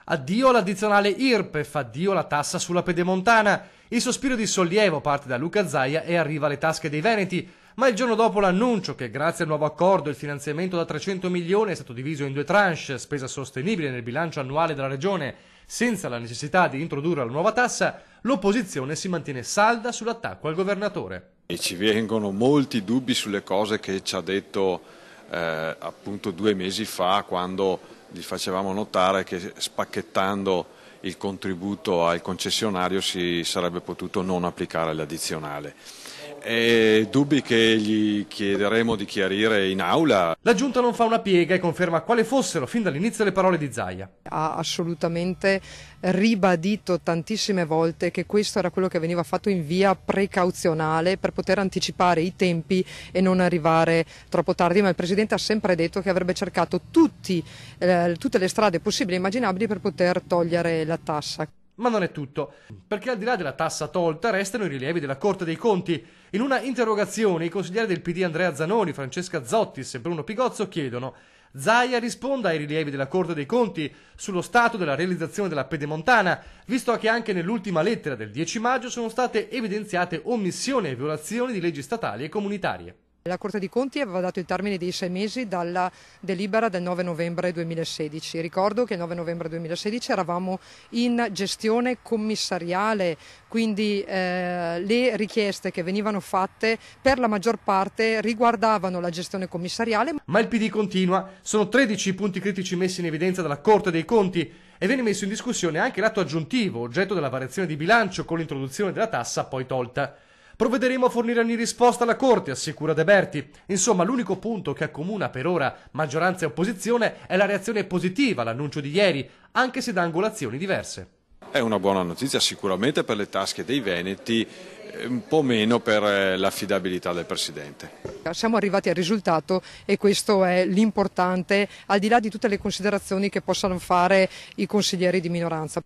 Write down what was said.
Addio all'addizionale IRPEF, addio alla tassa sulla pedemontana. Il sospiro di sollievo parte da Luca Zaia e arriva alle tasche dei veneti, ma il giorno dopo l'annuncio che grazie al nuovo accordo il finanziamento da 300 milioni è stato diviso in 2 tranche, spesa sostenibile nel bilancio annuale della regione, senza la necessità di introdurre la nuova tassa, l'opposizione si mantiene salda sull'attacco al governatore. E ci vengono molti dubbi sulle cose che ci ha detto appunto 2 mesi fa, quando gli facevamo notare che spacchettando il contributo al concessionario si sarebbe potuto non applicare l'addizionale. Dubbi che gli chiederemo di chiarire in aula. La Giunta non fa una piega e conferma quali fossero fin dall'inizio le parole di Zaia. Ha assolutamente ribadito tantissime volte che questo era quello che veniva fatto in via precauzionale per poter anticipare i tempi e non arrivare troppo tardi, ma il Presidente ha sempre detto che avrebbe cercato tutte le strade possibili e immaginabili per poter togliere la tassa. Ma non è tutto, perché al di là della tassa tolta restano i rilievi della Corte dei Conti. In una interrogazione i consiglieri del PD Andrea Zanoni, Francesca Zottis e Bruno Pigozzo chiedono: Zaia risponda ai rilievi della Corte dei Conti sullo stato della realizzazione della pedemontana, visto che anche nell'ultima lettera del 10 maggio sono state evidenziate omissioni e violazioni di leggi statali e comunitarie. La Corte dei Conti aveva dato il termine di 6 mesi dalla delibera del 9 novembre 2016. Ricordo che il 9 novembre 2016 eravamo in gestione commissariale, quindi le richieste che venivano fatte per la maggior parte riguardavano la gestione commissariale. Ma il PD continua, sono 13 i punti critici messi in evidenza dalla Corte dei Conti e viene messo in discussione anche l'atto aggiuntivo, oggetto della variazione di bilancio con l'introduzione della tassa poi tolta. Provvederemo a fornire ogni risposta alla Corte, assicura De Berti. Insomma, l'unico punto che accomuna per ora maggioranza e opposizione è la reazione positiva all'annuncio di ieri, anche se da angolazioni diverse. È una buona notizia sicuramente per le tasche dei veneti, un po' meno per l'affidabilità del Presidente. Siamo arrivati al risultato e questo è l'importante, al di là di tutte le considerazioni che possano fare i consiglieri di minoranza.